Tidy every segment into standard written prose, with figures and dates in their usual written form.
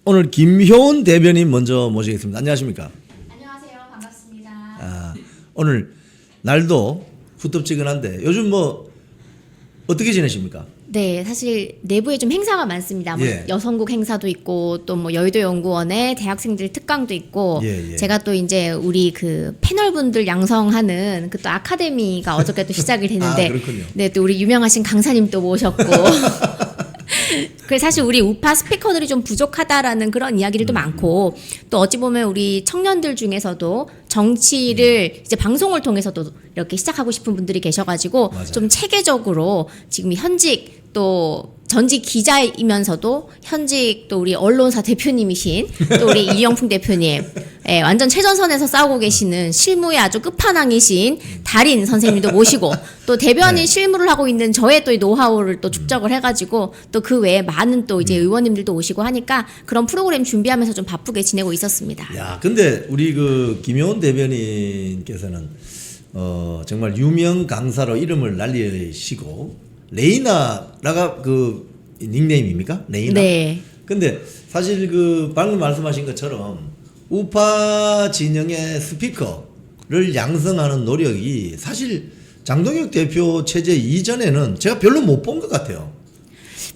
오늘 김효은 대변인 먼저 모시겠습니다. 안녕하십니까? 안녕하세요. 반갑습니다. 오늘 날도 후텁지근한데 요즘 뭐 어떻게 지내십니까? 네, 사실 내부에 좀 행사가 많습니다. 뭐 예. 여성국 행사도 있고 또 뭐 여의도 연구원에 대학생들 특강도 있고 예. 제가 또 이제 우리 그 패널분들 양성하는 그 또 아카데미가 어저께 또 시작이 됐는데 그렇군요. 네, 또 우리 유명하신 강사님 또 모셨고 그래서 사실 우리 우파 스피커들이 좀 부족하다라는 그런 이야기들도 많고 또 어찌 보면 우리 청년들 중에서도 정치를 이제 방송을 통해서도 이렇게 시작하고 싶은 분들이 계셔가지고 맞아요. 좀 체계적으로 지금 현직 또 전직 기자이면서도 현직 또 우리 언론사 대표님이신 또 우리 이영풍 대표님 예, 완전 최전선에서 싸우고 계시는 실무의 아주 끝판왕이신 달인 선생님도 모시고 또 대변인 실무를 하고 있는 저의 또 이 노하우를 또 축적을 해가지고 또 그 외에 많은 또 이제 의원님들도 오시고 하니까 그런 프로그램 준비하면서 좀 바쁘게 지내고 있었습니다. 야, 근데 우리 그 김효은 대변인께서는 정말 유명 강사로 이름을 날리시고 레이나라가 그 닉네임입니까? 레이나. 네. 근데 사실 그 방금 말씀하신 것처럼 우파 진영의 스피커를 양성하는 노력이 사실 장동혁 대표 체제 이전에는 제가 별로 못 본 것 같아요.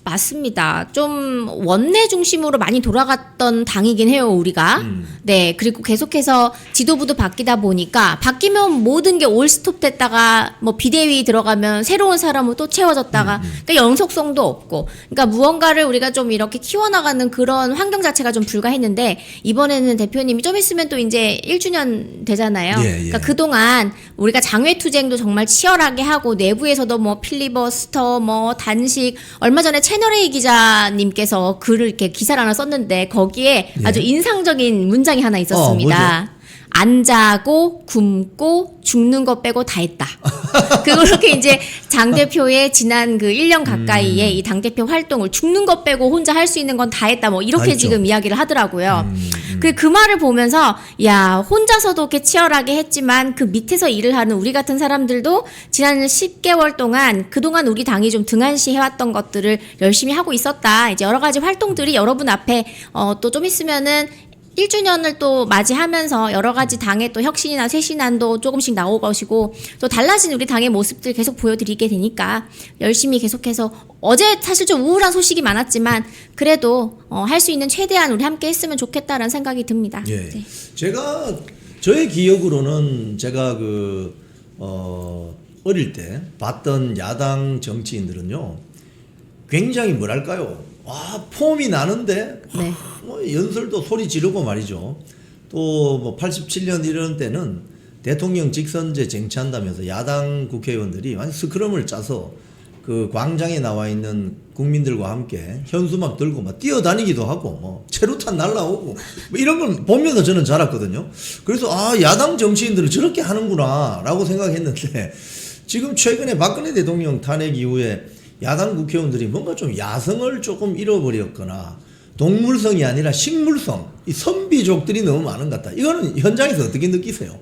맞습니다. 좀 원내 중심으로 많이 돌아갔던 당이긴 해요, 우리가. 네. 그리고 계속해서 지도부도 바뀌다 보니까 바뀌면 모든 게 올스톱 됐다가 뭐 비대위 들어가면 새로운 사람으로 또 채워졌다가 그러니까 영속성도 없고 그러니까 무언가를 우리가 좀 이렇게 키워나가는 그런 환경 자체가 좀 불가했는데 이번에는 대표님이 좀 있으면 또 이제 1주년 되잖아요. 예. 그러니까 그동안 우리가 장외투쟁도 정말 치열하게 하고 내부에서도 뭐 필리버스터 뭐 단식 얼마 전에 채널A 기자님께서 글을 이렇게 기사를 하나 썼는데 거기에 아주 인상적인 문장이 하나 있었습니다. 안 자고 굶고 죽는 것 빼고 다 했다. 그렇게 이제 장 대표의 지난 그 1년 가까이에 이 당 대표 활동을 죽는 것 빼고 혼자 할 수 있는 건 다 했다. 뭐 이렇게 지금 이야기를 하더라고요. 그 말을 보면서 야 혼자서도 이렇게 치열하게 했지만 그 밑에서 일을 하는 우리 같은 사람들도 지난 10개월 동안 그동안 우리 당이 좀 등한시 해왔던 것들을 열심히 하고 있었다. 이제 여러 가지 활동들이 여러분 앞에 또 좀 있으면은 1주년을 또 맞이하면서 여러 가지 당의 또 혁신이나 쇄신안도 조금씩 나올 것이고 또 달라진 우리 당의 모습들 계속 보여드리게 되니까 열심히 계속해서 어제 사실 좀 우울한 소식이 많았지만 그래도 할 수 있는 최대한 우리 함께 했으면 좋겠다라는 생각이 듭니다. 예. 네. 저의 기억으로는 제가 어릴 때 봤던 야당 정치인들은요 굉장히 뭐랄까요 폼이 나는데 네. 뭐 연설도 소리 지르고 말이죠. 또 뭐 87년 이런 때는 대통령 직선제 쟁취한다면서 야당 국회의원들이 완전 스크럼을 짜서 그 광장에 나와 있는 국민들과 함께 현수막 들고 막 뛰어다니기도 하고 뭐 체류탄 날라오고 뭐 이런 걸 보면서 저는 자랐거든요. 그래서 야당 정치인들은 저렇게 하는구나라고 생각했는데 지금 최근에 박근혜 대통령 탄핵 이후에 야당 국회의원들이 뭔가 좀 야성을 조금 잃어버렸거나 동물성이 아니라 식물성, 이 선비족들이 너무 많은 것 같다. 이거는 현장에서 어떻게 느끼세요?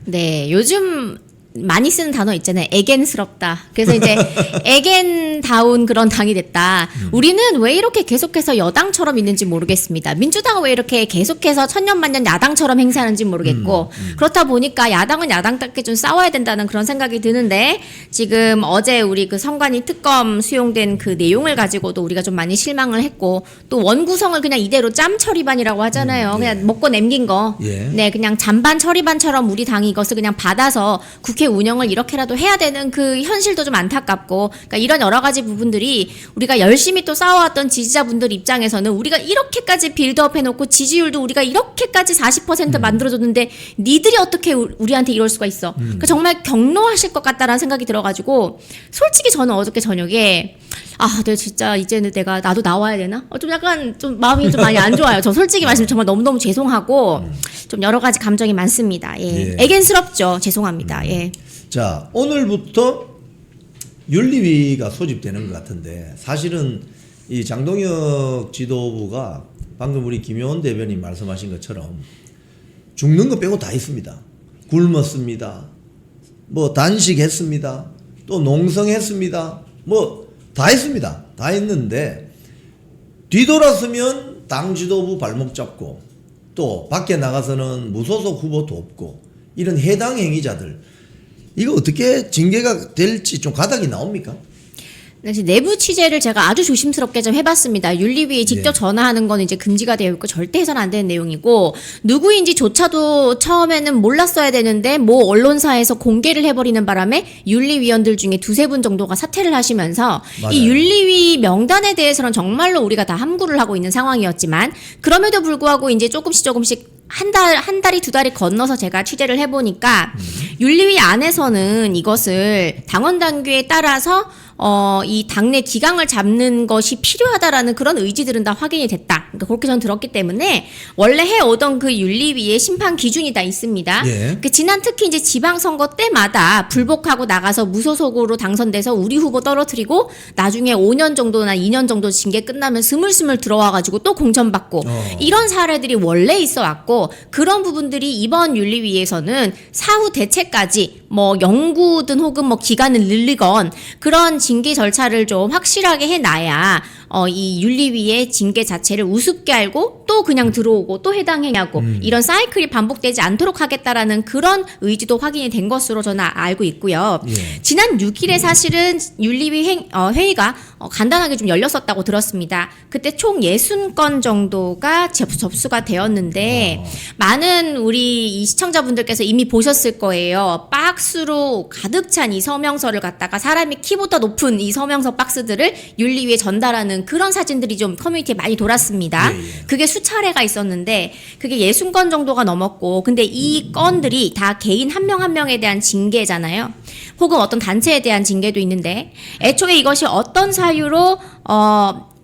네, 요즘 많이 쓰는 단어 있잖아요. 애겐스럽다. 그래서 이제 애겐다운 그런 당이 됐다. 우리는 왜 이렇게 계속해서 여당처럼 있는지 모르겠습니다. 민주당은 왜 이렇게 계속해서 천년만년 야당처럼 행세하는지 모르겠고 그렇다 보니까 야당은 야당답게 좀 싸워야 된다는 그런 생각이 드는데 지금 어제 우리 그 선관위 특검 수용된 그 내용을 가지고도 우리가 좀 많이 실망을 했고 또 원구성을 그냥 이대로 짬 처리반이라고 하잖아요. 그냥 먹고 남긴 거. 예. 네, 그냥 잔반 처리반처럼 우리 당이 이것을 그냥 받아서 국회 운영을 이렇게라도 해야 되는 그 현실도 좀 안타깝고 그러니까 이런 여러 가지 부분들이 우리가 열심히 또 싸워왔던 지지자분들 입장에서는 우리가 이렇게까지 빌드업 해놓고 지지율도 우리가 이렇게까지 40% 만들어줬는데 니들이 어떻게 우리한테 이럴 수가 있어. 그러니까 정말 경로하실 것 같다라는 생각이 들어가지고 솔직히 저는 어저께 저녁에 내가 진짜 이제는 나도 나와야 되나? 좀 약간 좀 마음이 좀 많이 안 좋아요. 저 솔직히 말씀 정말 너무너무 죄송하고 좀 여러 가지 감정이 많습니다. 예. 애견스럽죠. 죄송합니다. 예. 자, 오늘부터 윤리위가 소집되는 것 같은데 사실은 이 장동혁 지도부가 방금 우리 김효은 대변인 말씀하신 것처럼 죽는 거 빼고 다 했습니다. 굶었습니다. 뭐 단식했습니다. 또 농성했습니다. 뭐 다 했습니다. 다 했는데 뒤돌았으면 당 지도부 발목 잡고 또 밖에 나가서는 무소속 후보도 없고 이런 해당 행위자들 이거 어떻게 징계가 될지 좀 가닥이 나옵니까? 그래서 내부 취재를 제가 아주 조심스럽게 좀 해봤습니다. 윤리위에 직접 예. 전화하는 건 이제 금지가 되어 있고 절대 해서는 안 되는 내용이고 누구인지조차도 처음에는 몰랐어야 되는데 뭐 언론사에서 공개를 해버리는 바람에 윤리위원들 중에 두세 분 정도가 사퇴를 하시면서 맞아요. 이 윤리위 명단에 대해서는 정말로 우리가 다 함구를 하고 있는 상황이었지만 그럼에도 불구하고 이제 조금씩 한 달이 두 달이 건너서 제가 취재를 해보니까 윤리위 안에서는 이것을 당원 당규에 따라서 이 당내 기강을 잡는 것이 필요하다라는 그런 의지들은 다 확인이 됐다. 그러니까 그렇게 저는 들었기 때문에 원래 해오던 그 윤리위의 심판 기준이 다 있습니다. 예. 그 지난 특히 이제 지방선거 때마다 불복하고 나가서 무소속으로 당선돼서 우리 후보 떨어뜨리고 나중에 5년 정도나 2년 정도 징계 끝나면 스물스물 들어와가지고 또 공천받고 이런 사례들이 원래 있어 왔고 그런 부분들이 이번 윤리위에서는 사후 대책까지 뭐 연구든 혹은 뭐 기간을 늘리건 그런 징계 절차를 좀 확실하게 해놔야 이 윤리위의 징계 자체를 우습게 알고 또 그냥 들어오고 또 해당 행위하고 이런 사이클이 반복되지 않도록 하겠다라는 그런 의지도 확인이 된 것으로 저는 알고 있고요. 예. 지난 6일에 사실은 윤리위 회의가 간단하게 좀 열렸었다고 들었습니다. 그때 총 60건 정도가 접수가 되었는데 많은 우리 이 시청자분들께서 이미 보셨을 거예요. 박스로 가득 찬 이 서명서를 갖다가 사람이 키보다 높은 이 서명서 박스들을 윤리위에 전달하는 그런 사진들이 좀 커뮤니티에 많이 돌았습니다. 예, 예. 그게 수차례가 있었는데 그게 60건 정도가 넘었고 근데 이 건들이 다 개인 한 명 한 명에 대한 징계잖아요. 혹은 어떤 단체에 대한 징계도 있는데 애초에 이것이 어떤 사유로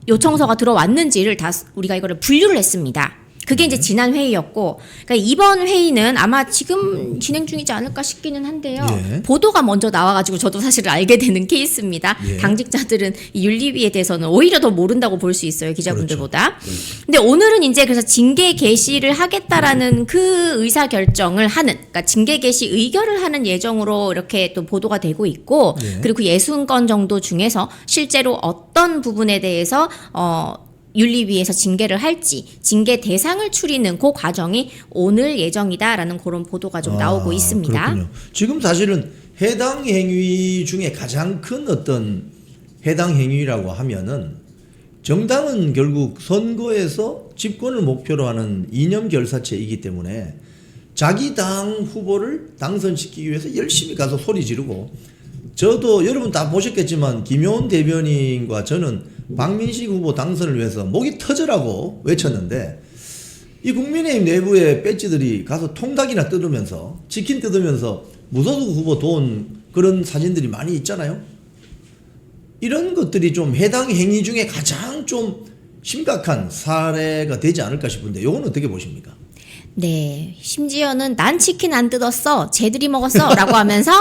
요청서가 들어왔는지를 다 우리가 이거를 분류를 했습니다. 그게 이제 지난 회의였고, 그러니까 이번 회의는 아마 지금 진행 중이지 않을까 싶기는 한데요. 예. 보도가 먼저 나와가지고 저도 사실 알게 되는 케이스입니다. 예. 당직자들은 이 윤리위에 대해서는 오히려 더 모른다고 볼 수 있어요, 기자분들보다. 근데 오늘은 이제 그래서 징계 개시를 하겠다라는 그 의사 결정을 하는, 그러니까 징계 개시 의결을 하는 예정으로 이렇게 또 보도가 되고 있고, 예. 그리고 60건 정도 중에서 실제로 어떤 부분에 대해서 윤리위에서 징계를 할지 징계 대상을 추리는 그 과정이 오늘 예정이다라는 그런 보도가 좀 나오고 있습니다. 그렇군요. 지금 사실은 해당 행위 중에 가장 큰 어떤 해당 행위라고 하면은 정당은 결국 선거에서 집권을 목표로 하는 이념 결사체이기 때문에 자기 당 후보를 당선시키기 위해서 열심히 가서 소리 지르고 저도 여러분 다 보셨겠지만 김효은 대변인과 저는 박민식 후보 당선을 위해서 목이 터져라고 외쳤는데 이 국민의힘 내부의 배지들이 가서 통닭이나 뜯으면서 치킨 뜯으면서 무소속 후보 도운 그런 사진들이 많이 있잖아요. 이런 것들이 좀 해당 행위 중에 가장 좀 심각한 사례가 되지 않을까 싶은데 이건 어떻게 보십니까? 네, 심지어는 난 치킨 안 뜯었어, 쟤들이 먹었어 라고 하면서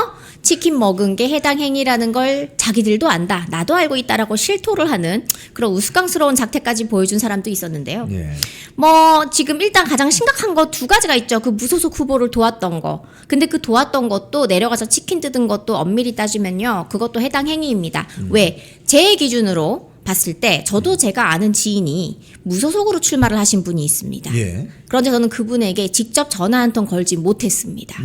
치킨 먹은 게 해당 행위라는 걸 자기들도 안다, 나도 알고 있다라고 실토를 하는 그런 우스꽝스러운 작태까지 보여준 사람도 있었는데요. 예. 뭐 지금 일단 가장 심각한 거 두 가지가 있죠. 그 무소속 후보를 도왔던 거. 근데 그 도왔던 것도 내려가서 치킨 뜯은 것도 엄밀히 따지면요, 그것도 해당 행위입니다. 왜? 제 기준으로 봤을 때 저도 제가 아는 지인이 무소속으로 출마를 하신 분이 있습니다. 예. 그런데 저는 그분에게 직접 전화 한 통 걸지 못했습니다.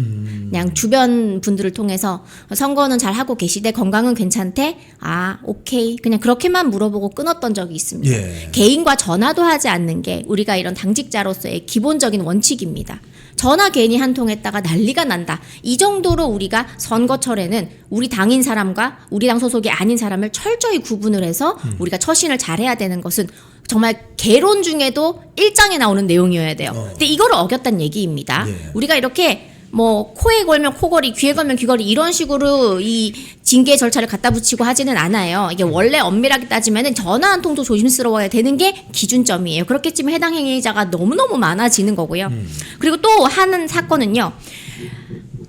그냥 주변 분들을 통해서 선거는 잘 하고 계시대, 건강은 괜찮대? 아, 오케이. 그냥 그렇게만 물어보고 끊었던 적이 있습니다. 예. 개인과 전화도 하지 않는 게 우리가 이런 당직자로서의 기본적인 원칙입니다. 전화 괜히 한 통 했다가 난리가 난다. 이 정도로 우리가 선거철에는 우리 당인 사람과 우리 당 소속이 아닌 사람을 철저히 구분을 해서 우리가 처신을 잘해야 되는 것은 정말 개론 중에도 일장에 나오는 내용이어야 돼요. 근데 이거를 어겼다는 얘기입니다. 예. 우리가 이렇게 뭐 코에 걸면 코걸이, 귀에 걸면 귀걸이 이런 식으로 이 징계 절차를 갖다 붙이고 하지는 않아요. 이게 원래 엄밀하게 따지면은 전화 한 통도 조심스러워야 되는 게 기준점이에요. 그렇겠지만 해당 행위자가 너무너무 많아지는 거고요. 그리고 또 하는 사건은요,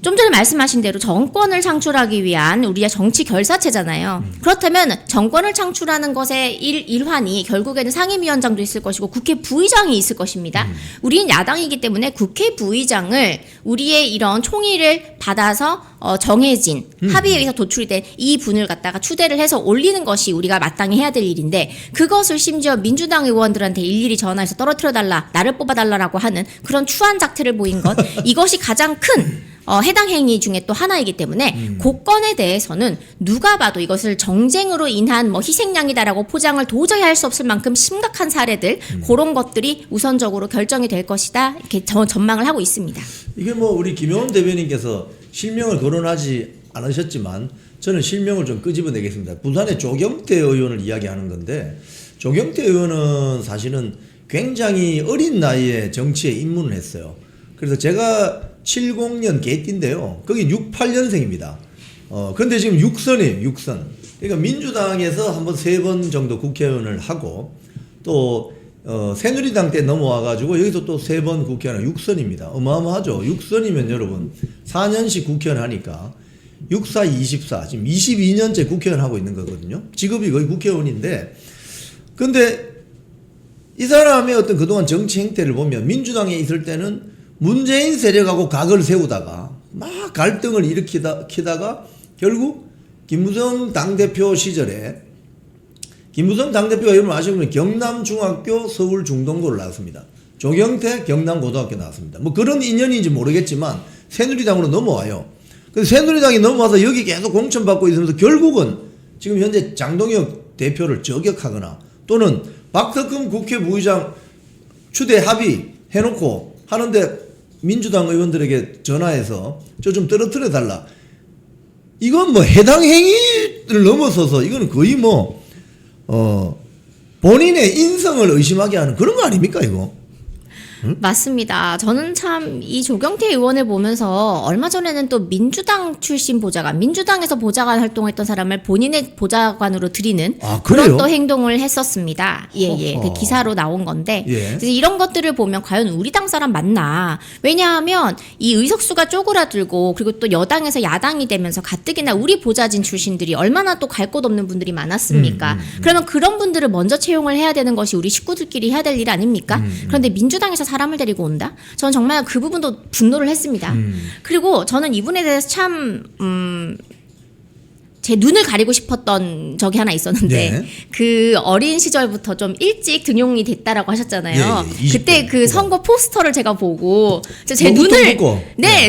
좀 전에 말씀하신 대로 정권을 창출하기 위한 우리의 정치 결사체잖아요. 그렇다면 정권을 창출하는 것의 일환이 결국에는 상임위원장도 있을 것이고 국회 부의장이 있을 것입니다. 우리는 야당이기 때문에 국회 부의장을 우리의 이런 총의를 받아서 정해진 합의에 의해서 도출이 된 이 분을 갖다가 추대를 해서 올리는 것이 우리가 마땅히 해야 될 일인데 그것을 심지어 민주당 의원들한테 일일이 전화해서 떨어뜨려달라, 나를 뽑아달라라고 하는 그런 추한 작태를 보인 것 이것이 가장 큰 해당 행위 중에 또 하나이기 때문에 고건에 대해서는 누가 봐도 이것을 정쟁으로 인한 뭐 희생양이다라고 포장을 도저히 할 수 없을 만큼 심각한 사례들 그런 것들이 우선적으로 결정이 될 것이다 이렇게 전망을 하고 있습니다. 이게 뭐 우리 김용훈 대변인께서 실명을 거론하지 않으셨지만 저는 실명을 좀 끄집어내겠습니다. 부산의 조경태 의원을 이야기하는 건데 조경태 의원은 사실은 굉장히 어린 나이에 정치에 입문을 했어요. 그래서 제가 70년 개띠인데요. 거기 68년생입니다. 근데 지금 6선이에요, 6선. 그러니까 민주당에서 한번 3번 정도 국회의원을 하고 또 새누리당 때 넘어와가지고 여기서 또 3번 국회의원 6선입니다. 어마어마하죠. 6선이면 여러분 4년씩 국회의원 하니까 64, 24 지금 22년째 국회의원 하고 있는 거거든요. 직업이 거의 국회의원인데 근데 이 사람의 어떤 그동안 정치 행태를 보면 민주당에 있을 때는 문재인 세력하고 각을 세우다가 막 갈등을 일으키다가 결국 김무성 당대표 시절에 김무성 당대표가 여러분 아시면 경남중학교 서울중동고를 나왔습니다. 조경태 경남고등학교 나왔습니다. 뭐 그런 인연인지 모르겠지만 새누리당으로 넘어와요. 근데 새누리당이 넘어와서 여기 계속 공천받고 있으면서 결국은 지금 현재 장동혁 대표를 저격하거나 또는 박덕흠 국회 부의장 추대 합의해놓고 하는데 민주당 의원들에게 전화해서 저 좀 떨어뜨려 달라. 이건 뭐 해당 행위를 넘어서서 이거는 거의 뭐 본인의 인성을 의심하게 하는 그런 거 아닙니까 이거? 응? 맞습니다. 저는 참 이 조경태 의원을 보면서 얼마 전에는 또 민주당 출신 보좌관, 민주당에서 보좌관 활동했던 사람을 본인의 보좌관으로 들이는 그런 또 행동을 했었습니다. 예. 그 기사로 나온 건데 그래서 이런 것들을 보면 과연 우리 당 사람 맞나? 왜냐하면 이 의석수가 쪼그라들고 그리고 또 여당에서 야당이 되면서 가뜩이나 우리 보좌진 출신들이 얼마나 또 갈 곳 없는 분들이 많았습니까? 그러면 그런 분들을 먼저 채용을 해야 되는 것이 우리 식구들끼리 해야 될 일 아닙니까? 그런데 민주당에서 사람을 데리고 온다? 저는 정말 그 부분도 분노를 했습니다. 그리고 저는 이분에 대해서 참 제 눈을 가리고 싶었던 적이 하나 있었는데 그 어린 시절부터 좀 일찍 등용이 됐다라고 하셨잖아요. 그때 그 선거 포스터를 제가 보고 제 눈을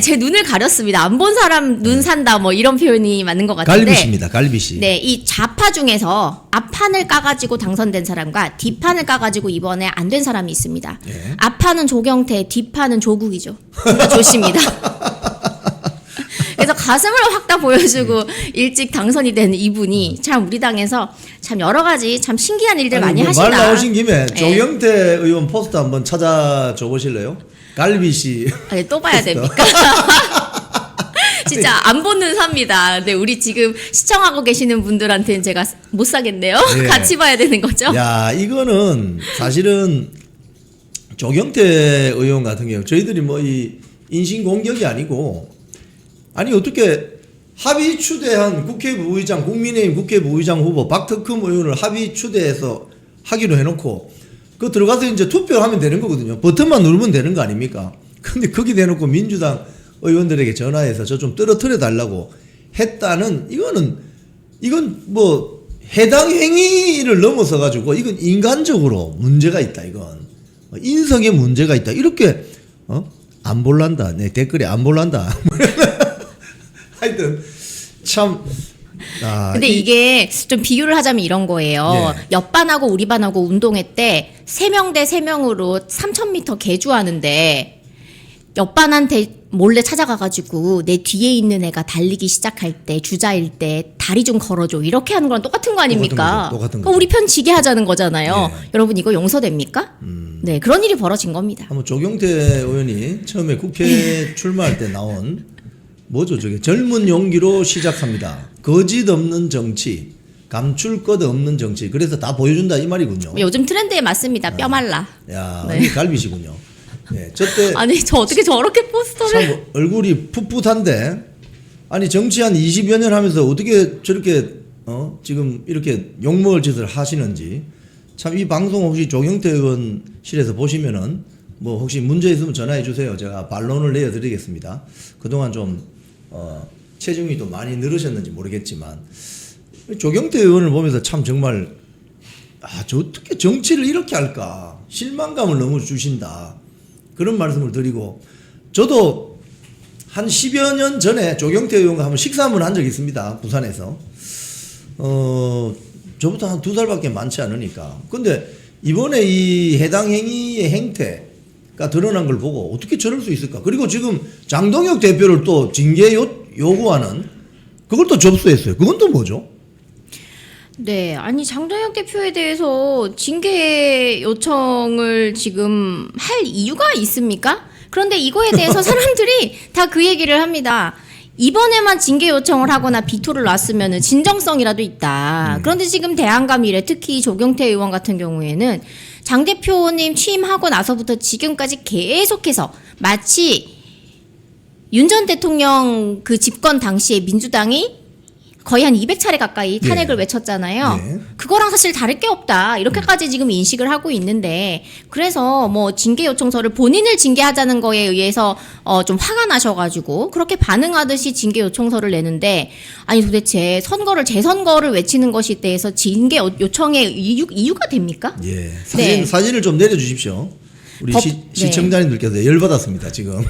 제 눈을 가렸습니다. 안 본 사람 눈 산다 뭐 이런 표현이 맞는 것 같은데 갈비씨입니다. 갈비씨. 네, 이 좌파 중에서 앞판을 까가지고 당선된 사람과 뒷판을 까가지고 이번에 안 된 사람이 있습니다. 앞판은 조경태, 뒷판은 조국이죠. 둘 다 좋습니다. 그래서 가슴을 확 다 보여주고 일찍 당선이 된 이분이 참 우리 당에서 참 여러 가지 참 신기한 일들 많이 하신다. 말 나오신 김에 조경태 의원 포스터 한번 찾아줘 보실래요? 갈비씨. 아니, 또 봐야 됩니까? 진짜 안 보는 삽니다. 근데 우리 지금 시청하고 계시는 분들한테는 제가 못 사겠네요. 같이 봐야 되는 거죠? 야, 이거는 사실은 조경태 의원 같은 경우 저희들이 뭐 이 인신 공격이 아니고 아니 어떻게 합의 추대한 국회 부의장 국민의힘 국회 부의장 후보 박덕흠 의원을 합의 추대해서 하기로 해놓고 그 들어가서 이제 투표하면 되는 거거든요. 버튼만 누르면 되는 거 아닙니까? 근데 거기 대놓고 민주당 의원들에게 전화해서 저 좀 떨어뜨려 달라고 했다는 이건 뭐 해당 행위를 넘어서 가지고 이건 인간적으로 문제가 있다. 이건 인성에 문제가 있다. 이렇게 안 볼란다. 내 댓글에 안 볼란다. 하여튼 참. 근데 이게 좀 비유를 하자면 이런 거예요. 옆반하고 우리 반하고 운동회 때 3명 대 3명으로 3,000m 개주하는데 옆반한테 몰래 찾아가가지고 내 뒤에 있는 애가 달리기 시작할 때 주자일 때 다리 좀 걸어줘 이렇게 하는 거랑 똑같은 거 아닙니까? 똑같은 거죠. 우리 편 지게 하자는 거잖아요. 여러분 이거 용서됩니까? 네, 그런 일이 벌어진 겁니다. 한번 조경태 의원이 처음에 국회 출마할 때 나온 뭐죠 저게 젊은 용기로 시작합니다. 거짓 없는 정치, 감출 것 없는 정치. 그래서 다 보여준다 이 말이군요. 요즘 트렌드에 맞습니다. 뼈 말라. 야, 네. 갈비시군요. 예, 저때 아니 저 어떻게 저렇게 포스터를 참 얼굴이 풋풋한데 아니 정치 한 20여 년 하면서 어떻게 저렇게 지금 이렇게 욕먹을 짓을 하시는지 참 이 방송 혹시 조경태 의원실에서 보시면은 뭐 혹시 문제 있으면 전화해 주세요. 제가 반론을 내어드리겠습니다. 그동안 좀 체중이 또 많이 늘으셨는지 모르겠지만 조경태 의원을 보면서 참 정말 저 어떻게 정치를 이렇게 할까 실망감을 너무 주신다 그런 말씀을 드리고 근데 한 10여 년 전에 조경태 의원과 한번 식사 한번 한 적이 있습니다. 부산에서. 저부터 한 2살밖에 많지 않으니까. 근데 이번에 이 해당 행위의 행태가 드러난 걸 보고 어떻게 저럴 수 있을까? 그리고 지금 장동혁 대표를 또 징계 요구하는 그걸 또 접수했어요. 그건 또 뭐죠? 네, 아니 장동혁 대표에 대해서 징계 요청을 지금 할 이유가 있습니까? 그런데 이거에 대해서 사람들이 다 그 얘기를 합니다. 이번에만 징계 요청을 하거나 비토를 놨으면 진정성이라도 있다. 그런데 지금 대한감일에 특히 조경태 의원 같은 경우에는 장 대표님 취임하고 나서부터 지금까지 계속해서 마치 윤 전 대통령 그 집권 당시에 민주당이 거의 한 200차례 가까이 탄핵을 외쳤잖아요. 예. 그거랑 사실 다를 게 없다. 이렇게까지 지금 인식을 하고 있는데 그래서 뭐 징계 요청서를 본인을 징계하자는 거에 의해서 좀 화가 나셔가지고 그렇게 반응하듯이 징계 요청서를 내는데 아니 도대체 재선거를 외치는 것에 대해서 징계 요청의 이유가 됩니까? 예. 네. 사진을 좀 내려주십시오. 우리 시청자님들께서 열받았습니다, 지금.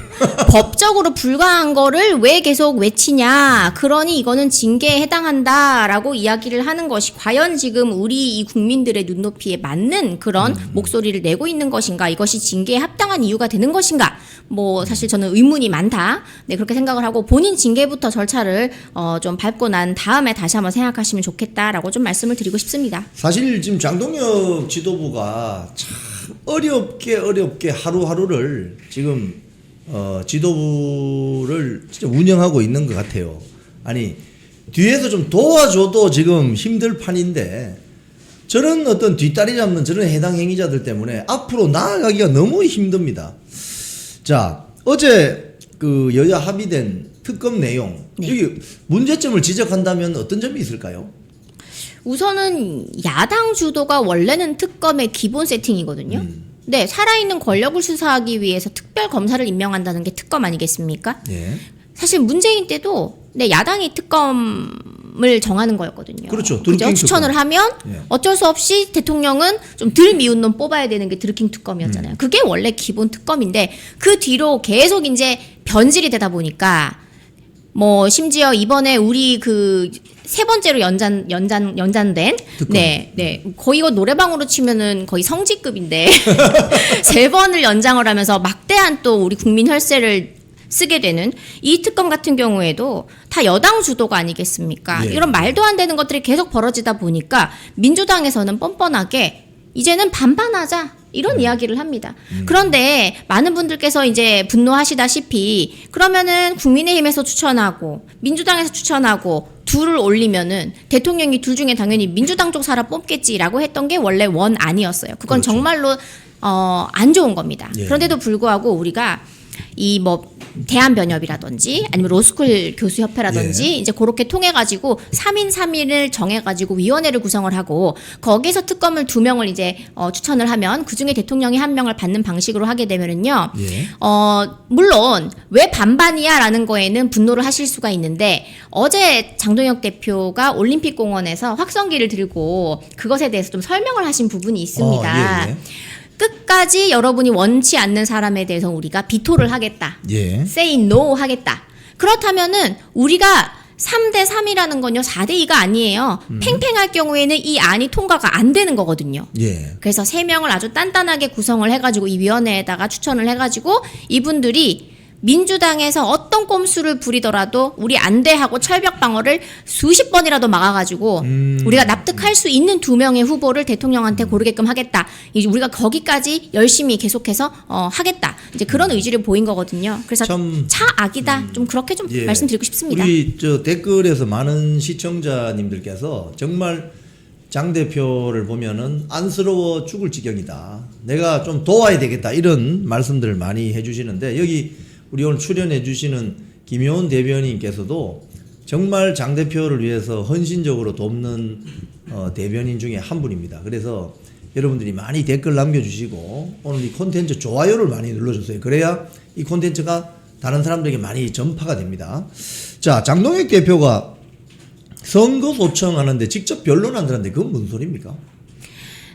법적으로 불가한 거를 왜 계속 외치냐. 그러니 이거는 징계에 해당한다라고 이야기를 하는 것이 과연 지금 우리 이 국민들의 눈높이에 맞는 그런 목소리를 내고 있는 것인가. 이것이 징계에 합당한 이유가 되는 것인가. 뭐 사실 저는 의문이 많다. 네, 그렇게 생각을 하고 본인 징계부터 절차를 좀 밟고 난 다음에 다시 한번 생각하시면 좋겠다라고 좀 말씀을 드리고 싶습니다. 사실 지금 장동혁 지도부가 참 어렵게 하루하루를 지금 지도부를 진짜 운영하고 있는 것 같아요. 아니 뒤에서 좀 도와줘도 지금 힘들 판인데 저런 어떤 뒷다리 잡는 저런 해당 행위자들 때문에 앞으로 나아가기가 너무 힘듭니다. 자, 어제 그 여야 합의된 특검 내용 여기 문제점을 지적한다면 어떤 점이 있을까요? 우선은 야당 주도가 원래는 특검의 기본 세팅이거든요. 네, 살아있는 권력을 수사하기 위해서 특별 검사를 임명한다는 게 특검 아니겠습니까? 예. 사실 문재인 때도 야당이 특검을 정하는 거였거든요. 그렇죠. 그죠? 드루킹 추천을 특검. 하면 예. 어쩔 수 없이 대통령은 좀 덜 미운 놈 뽑아야 되는 게 드루킹 특검이었잖아요. 그게 원래 기본 특검인데 그 뒤로 계속 이제 변질이 되다 보니까 뭐 심지어 이번에 우리 그 세 번째로 연장된 특검. 네 거의 이거 노래방으로 치면은 거의 성지급인데 세 번을 연장을 하면서 막대한 또 우리 국민 혈세를 쓰게 되는 이 특검 같은 경우에도 다 여당 주도가 아니겠습니까? 예. 이런 말도 안 되는 것들이 계속 벌어지다 보니까 민주당에서는 뻔뻔하게 이제는 반반하자 이런 이야기를 합니다. 그런데 많은 분들께서 이제 분노하시다시피 그러면은 국민의힘에서 추천하고 민주당에서 추천하고 둘을 올리면은 대통령이 둘 중에 당연히 민주당 쪽 사람 뽑겠지라고 했던 게 원래 원 아니었어요. 그건 그렇죠. 정말로 안 좋은 겁니다. 예. 그런데도 불구하고 우리가 이 뭐 대한변협이라든지 아니면 로스쿨 교수협회라든지 이제 그렇게 통해 가지고 3인 3인을 정해 가지고 위원회를 구성을 하고 거기서 특검을 2명을 이제 추천을 하면 그중에 대통령이 1명을 받는 방식으로 하게 되면은요. 예. 물론 왜 반반이야라는 거에는 분노를 하실 수가 있는데 어제 장동혁 대표가 올림픽 공원에서 확성기를 들고 그것에 대해서 좀 설명을 하신 부분이 있습니다. 예. 끝까지 여러분이 원치 않는 사람에 대해서 우리가 비토를 하겠다. 예. say no 하겠다. 그렇다면은 우리가 3대 3이라는 건요. 4대 2가 아니에요. 팽팽할 경우에는 이 안이 통과가 안 되는 거거든요. 예. 그래서 3명을 아주 단단하게 구성을 해가지고 이 위원회에다가 추천을 해가지고 이분들이 민주당에서 어떤 꼼수를 부리더라도 우리 안 돼 하고 철벽 방어를 수십 번이라도 막아가지고 우리가 납득할 수 있는 2명의 후보를 대통령한테 고르게끔 하겠다. 이제 우리가 거기까지 열심히 계속해서 하겠다. 이제 그런 의지를 보인 거거든요. 그래서 참, 차악이다. 좀 그렇게 좀 말씀드리고 싶습니다. 우리 저 댓글에서 많은 시청자님들께서 정말 장 대표를 보면은 안쓰러워 죽을 지경이다. 내가 좀 도와야 되겠다. 이런 말씀들을 많이 해주시는데 여기 우리 오늘 출연해 주시는 김효은 대변인께서도 정말 장 대표를 위해서 헌신적으로 돕는 대변인 중에 한 분입니다. 그래서 여러분들이 많이 댓글 남겨주시고 오늘 이 콘텐츠 좋아요를 많이 눌러주세요. 그래야 이 콘텐츠가 다른 사람들에게 많이 전파가 됩니다. 자, 장동혁 대표가 선거 소청하는데 직접 변론한다는데 그건 무슨 소리입니까?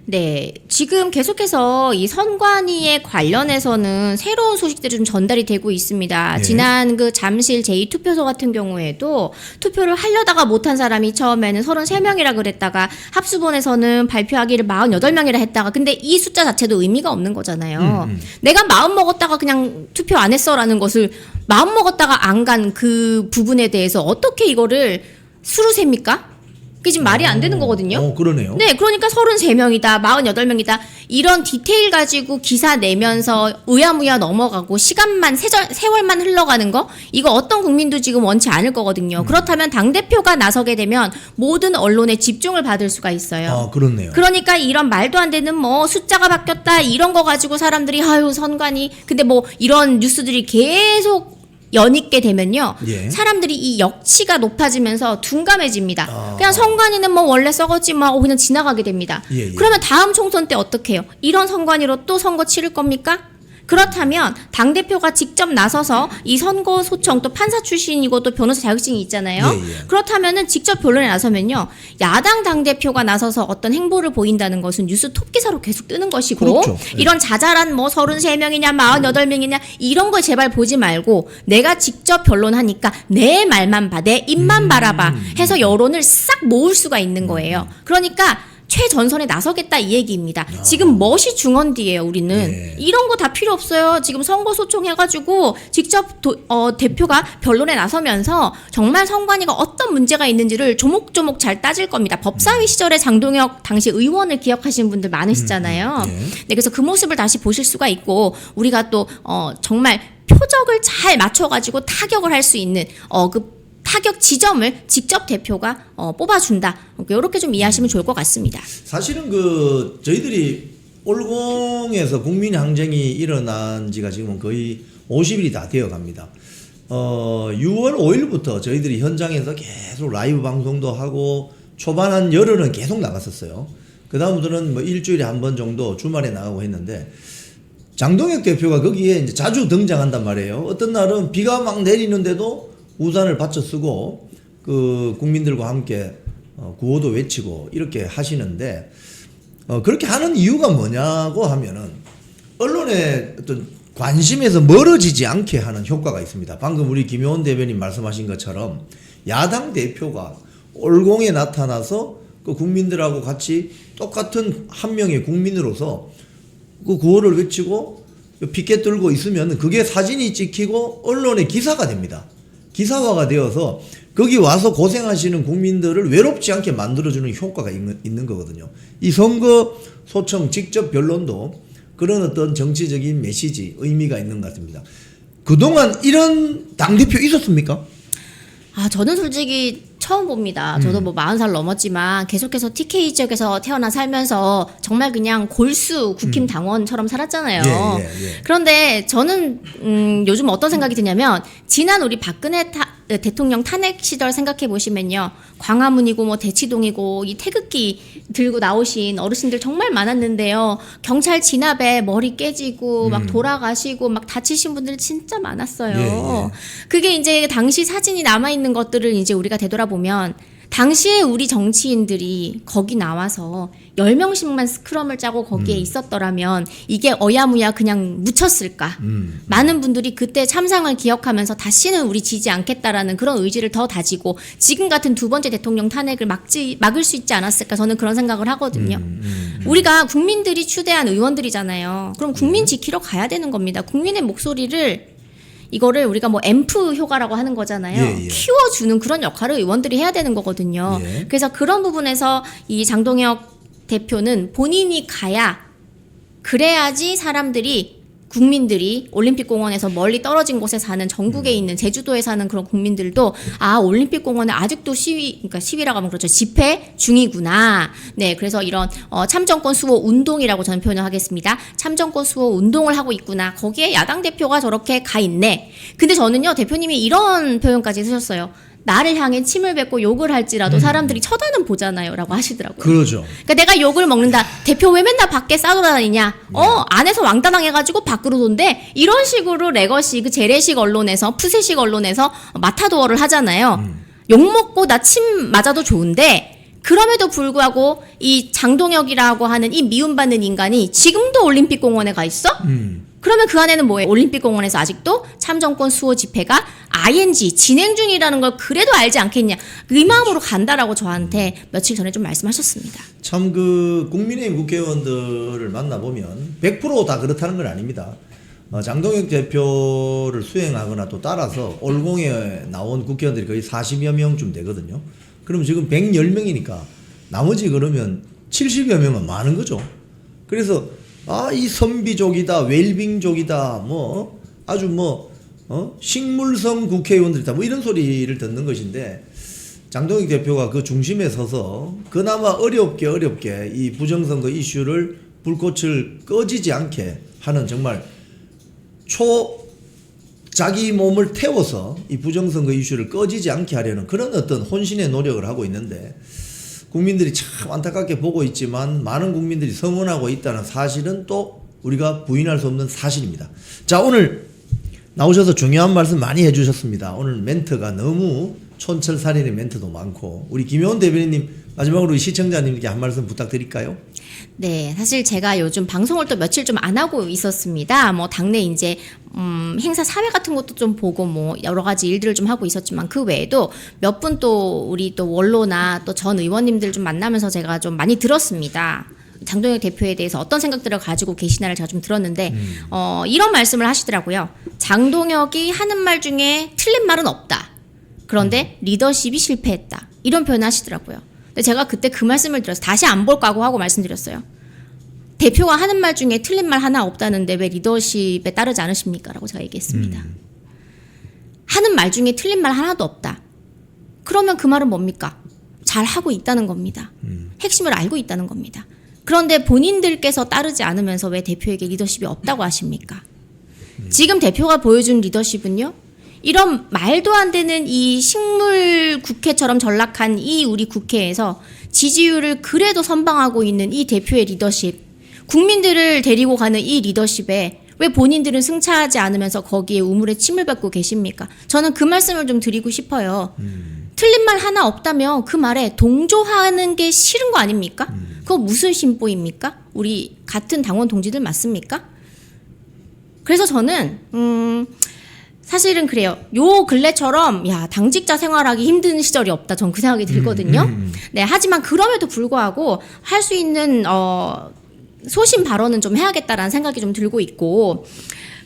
네, 지금 계속해서 이 선관위에 관련해서는 새로운 소식들이 좀 전달이 되고 있습니다. 네. 지난 그 잠실 제2투표소 같은 경우에도 투표를 하려다가 못한 사람이 처음에는 33명이라 그랬다가 합수본에서는 발표하기를 48명이라 했다가 근데 이 숫자 자체도 의미가 없는 거잖아요. 내가 마음 먹었다가 그냥 투표 안 했어라는 것을 마음 먹었다가 안 간 그 부분에 대해서 어떻게 이거를 수로 셉니까? 그게 지금 말이 안 되는 거거든요. 그러네요. 네, 그러니까 33명이다, 48명이다, 이런 디테일 가지고 기사 내면서 의아무야 넘어가고 시간만, 세월만 흘러가는 거, 이거 어떤 국민도 지금 원치 않을 거거든요. 그렇다면 당대표가 나서게 되면 모든 언론의 집중을 받을 수가 있어요. 아, 그렇네요. 그러니까 이런 말도 안 되는 뭐 숫자가 바뀌었다, 이런 거 가지고 사람들이 아유, 선관위, 근데 뭐 이런 뉴스들이 계속 연있게 되면요. 예. 사람들이 이 역치가 높아지면서 둔감해집니다. 아. 그냥 선관위는 뭐 원래 썩었지만 그냥 지나가게 됩니다. 예, 예. 그러면 다음 총선 때 어떻게 해요? 이런 선관위로 또 선거 치를 겁니까? 그렇다면 당대표가 직접 나서서 이 선거 소청 또 판사 출신이고 또 변호사 자격증이 있잖아요. 예, 예. 그렇다면은 직접 변론에 나서면요. 야당 당대표가 나서서 어떤 행보를 보인다는 것은 뉴스 톱 기사로 계속 뜨는 것이고 그렇죠. 예. 이런 자잘한 뭐 33명이냐 48명이냐 이런 걸 제발 보지 말고 내가 직접 변론하니까 내 말만 봐, 내 입만 바라봐 해서 여론을 싹 모을 수가 있는 거예요. 그러니까 최전선에 나서겠다 이 얘기입니다. 지금 멋이 중헌디예요. 우리는 네. 이런 거 다 필요 없어요. 지금 선거 소총해가지고 직접 대표가 변론에 나서면서 정말 선관위가 어떤 문제가 있는지를 조목조목 잘 따질 겁니다. 법사위 시절에 장동혁 당시 의원을 기억하시는 분들 많으시잖아요. 네. 네, 그래서 그 모습을 다시 보실 수가 있고 우리가 또 정말 표적을 잘 맞춰가지고 타격을 할 수 있는 그 타격 지점을 직접 대표가 뽑아준다. 이렇게 좀 이해하시면 좋을 것 같습니다. 사실은 그 저희들이 올공에서 국민 항쟁이 일어난 지가 지금 거의 50일이 다 되어 갑니다. 6월 5일부터 저희들이 현장에서 계속 라이브 방송도 하고 초반 한 열흘은 계속 나갔었어요. 그 다음부터는 뭐 일주일에 한 번 정도 주말에 나가고 했는데 장동혁 대표가 거기에 이제 자주 등장한단 말이에요. 어떤 날은 비가 막 내리는데도 우산을 받쳐 쓰고 그 국민들과 함께 구호도 외치고 이렇게 하시는데 그렇게 하는 이유가 뭐냐고 하면은 언론의 어떤 관심에서 멀어지지 않게 하는 효과가 있습니다. 방금 우리 김효은 대변인 말씀하신 것처럼 야당 대표가 올공에 나타나서 그 국민들하고 같이 똑같은 한 명의 국민으로서 그 구호를 외치고 피켓 들고 있으면 그게 사진이 찍히고 언론의 기사가 됩니다. 기사화가 되어서 거기 와서 고생하시는 국민들을 외롭지 않게 만들어주는 효과가 있는 거거든요. 이 선거 소청 직접 변론도 그런 어떤 정치적인 메시지, 의미가 있는 것 같습니다. 그동안 이런 당대표 있었습니까? 저는 솔직히 처음 봅니다. 저도 뭐 40살 넘었지만 계속해서 TK 지역에서 태어나 살면서 정말 그냥 골수 국힘 당원처럼 살았잖아요. 예. 그런데 저는 요즘 어떤 생각이 드냐면 지난 우리 박근혜 대통령 탄핵 시절 생각해 보시면요. 광화문이고 뭐 대치동이고 이 태극기 들고 나오신 어르신들 정말 많았는데요. 경찰 진압에 머리 깨지고 막 돌아가시고 막 다치신 분들 진짜 많았어요. 예. 그게 이제 당시 사진이 남아 있는 것들을 이제 우리가 되돌아보면 당시에 우리 정치인들이 거기 나와서 10명씩만 스크럼을 짜고 거기에 있었더라면 이게 어야무야 그냥 묻혔을까? 많은 분들이 그때 참상을 기억하면서 다시는 우리 지지 않겠다라는 그런 의지를 더 다지고 지금 같은 두 번째 대통령 탄핵을 막을 수 있지 않았을까? 저는 그런 생각을 하거든요. 우리가 국민들이 추대한 의원들이잖아요. 그럼 국민 지키러 가야 되는 겁니다. 국민의 목소리를 이거를 우리가 뭐 앰프 효과라고 하는 거잖아요. 예. 키워주는 그런 역할을 의원들이 해야 되는 거거든요. 예. 그래서 그런 부분에서 이 장동혁 대표는 본인이 가야 그래야지 사람들이 국민들이 올림픽공원에서 멀리 떨어진 곳에 사는 전국에 있는 제주도에 사는 그런 국민들도 아 올림픽공원에 아직도 그러니까 시위라고 하면 그렇죠. 집회 중이구나. 네, 그래서 이런 참정권 수호 운동이라고 저는 표현을 하겠습니다. 참정권 수호 운동을 하고 있구나. 거기에 야당 대표가 저렇게 가 있네. 근데 저는요 대표님이 이런 표현까지 쓰셨어요. 나를 향해 침을 뱉고 욕을 할지라도 사람들이 쳐다는 보잖아요라고 하시더라고요. 그러죠. 그러니까 내가 욕을 먹는다. 대표 왜 맨날 밖에 싸돌아다니냐? 안에서 왕따당 해가지고 밖으로 돈대. 이런 식으로 레거시 그 재래식 언론에서 푸세식 언론에서 마타도어를 하잖아요. 욕 먹고 나 침 맞아도 좋은데 그럼에도 불구하고 이 장동혁이라고 하는 이 미움받는 인간이 지금도 올림픽공원에 가 있어? 그러면 그 안에는 뭐예요? 올림픽공원에서 아직도 참정권 수호 집회가 ING 진행 중이라는 걸 그래도 알지 않겠냐. 이 마음으로 간다라고 저한테 며칠 전에 좀 말씀하셨습니다. 참 그 국민의힘 국회의원들을 만나보면 100% 다 그렇다는 건 아닙니다. 장동혁 대표를 수행하거나 또 따라서 올공에 나온 국회의원들이 거의 40여 명쯤 되거든요. 그럼 지금 110명이니까 나머지 그러면 70여 명은 많은 거죠. 그래서 이 선비족이다, 웰빙족이다, 뭐 아주 식물성 국회의원들이다, 뭐 이런 소리를 듣는 것인데 장동혁 대표가 그 중심에 서서 그나마 어렵게 이 부정선거 이슈를 불꽃을 꺼지지 않게 하는 정말 자기 몸을 태워서 이 부정선거 이슈를 꺼지지 않게 하려는 그런 어떤 혼신의 노력을 하고 있는데 국민들이 참 안타깝게 보고 있지만 많은 국민들이 성원하고 있다는 사실은 또 우리가 부인할 수 없는 사실입니다. 자, 오늘 나오셔서 중요한 말씀 많이 해주셨습니다. 오늘 멘트가 너무 촌철살인의 멘트도 많고 우리 김효은 대변인님 마지막으로 우리 시청자님께 한 말씀 부탁드릴까요? 네, 사실 제가 요즘 방송을 또 며칠 좀 안 하고 있었습니다. 뭐 당내 이제 행사 사회 같은 것도 좀 보고 뭐 여러 가지 일들을 좀 하고 있었지만 그 외에도 몇 분 또 우리 또 원로나 또 전 의원님들 좀 만나면서 제가 좀 많이 들었습니다. 장동혁 대표에 대해서 어떤 생각들을 가지고 계시나를 제가 좀 들었는데 이런 말씀을 하시더라고요. 장동혁이 하는 말 중에 틀린 말은 없다. 그런데 리더십이 실패했다. 이런 표현을 하시더라고요. 근데 제가 그때 그 말씀을 드려서 다시 안 볼 거고 하고 말씀드렸어요. 대표가 하는 말 중에 틀린 말 하나 없다는데 왜 리더십에 따르지 않으십니까? 라고 제가 얘기했습니다. 하는 말 중에 틀린 말 하나도 없다. 그러면 그 말은 뭡니까? 잘 하고 있다는 겁니다. 핵심을 알고 있다는 겁니다. 그런데 본인들께서 따르지 않으면서 왜 대표에게 리더십이 없다고 하십니까? 지금 대표가 보여준 리더십은요. 이런 말도 안 되는 이 식물 국회처럼 전락한 이 우리 국회에서 지지율을 그래도 선방하고 있는 이 대표의 리더십, 국민들을 데리고 가는 이 리더십에 왜 본인들은 승차하지 않으면서 거기에 우물에 침을 뱉고 계십니까? 저는 그 말씀을 좀 드리고 싶어요. 틀린 말 하나 없다면 그 말에 동조하는 게 싫은 거 아닙니까? 그거 무슨 심보입니까? 우리 같은 당원 동지들 맞습니까? 그래서 저는 사실은 그래요. 요 근래처럼 당직자 생활하기 힘든 시절이 없다. 전 그 생각이 들거든요. 네, 하지만 그럼에도 불구하고 할 수 있는 소신 발언은 좀 해야겠다라는 생각이 좀 들고 있고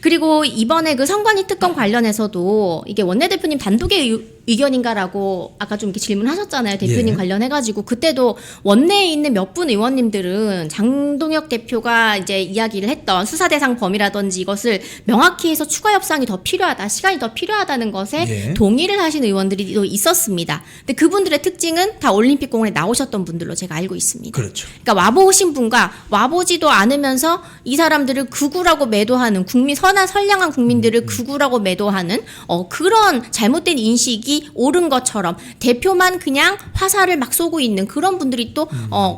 그리고 이번에 그 선관위 특검 관련해서도 이게 원내대표님 단독의 의견인가라고 아까 좀 이렇게 질문하셨잖아요. 대표님 예. 관련해가지고 그때도 원내에 있는 몇 분 의원님들은 장동혁 대표가 이제 이야기를 했던 수사 대상 범위라든지 이것을 명확히 해서 추가 협상이 더 필요하다, 시간이 더 필요하다는 것에 예. 동의를 하신 의원들이 또 있었습니다. 근데 그분들의 특징은 다 올림픽공원에 나오셨던 분들로 제가 알고 있습니다. 그렇죠. 그러니까 와보신 분과 와보지도 않으면서 이 사람들을 극우라고 매도하는 선량한 국민들을 극우라고 매도하는 그런 잘못된 인식이 옳은 것처럼 대표만 그냥 화살을 막 쏘고 있는 그런 분들이 또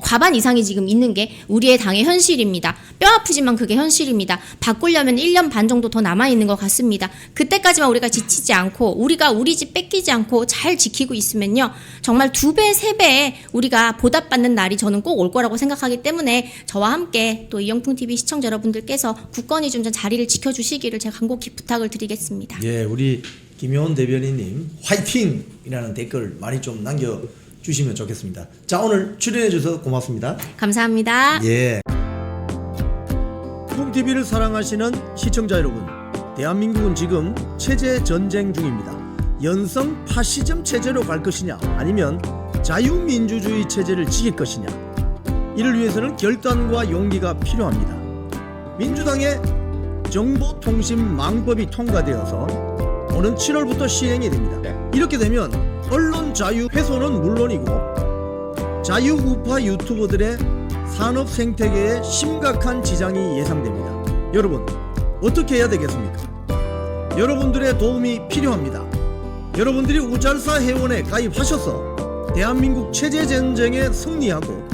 과반 이상이 지금 있는 게 우리의 당의 현실입니다. 뼈 아프지만 그게 현실입니다. 바꾸려면 1년 반 정도 더 남아있는 것 같습니다. 그때까지만 우리가 지치지 않고 우리가 우리 집 뺏기지 않고 잘 지키고 있으면요. 정말 2배, 3배의 우리가 보답받는 날이 저는 꼭 올 거라고 생각하기 때문에 저와 함께 또 이영풍TV 시청자 여러분들께서 굳건히 좀 자리를 지켜주시기를 제가 간곡히 부탁을 드리겠습니다. 예, 우리 김효은 대변인님 화이팅이라는 댓글 많이 좀 남겨주시면 좋겠습니다. 자, 오늘 출연해 주셔서 고맙습니다. 감사합니다. 예. 풍TV를 사랑하시는 시청자 여러분, 대한민국은 지금 체제 전쟁 중입니다. 연성 파시즘 체제로 갈 것이냐 아니면 자유민주주의 체제를 지킬 것이냐, 이를 위해서는 결단과 용기가 필요합니다. 민주당의 정보통신망법이 통과되어서 오는 7월부터 시행이 됩니다. 이렇게 되면 언론 자유 훼손은 물론이고 자유우파 유튜버들의 산업 생태계에 심각한 지장이 예상됩니다. 여러분, 어떻게 해야 되겠습니까? 여러분들의 도움이 필요합니다. 여러분들이 우잘사 회원에 가입하셔서 대한민국 체제전쟁에 승리하고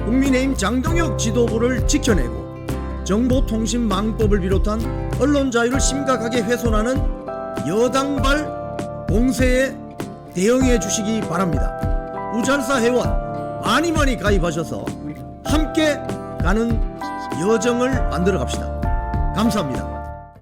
국민의힘 장동혁 지도부를 지켜내고 정보통신망법을 비롯한 언론 자유를 심각하게 훼손하는 여당발 공세에 대응해 주시기 바랍니다. 우잘사 회원 많이 가입하셔서 함께 가는 여정을 만들어 갑시다. 감사합니다.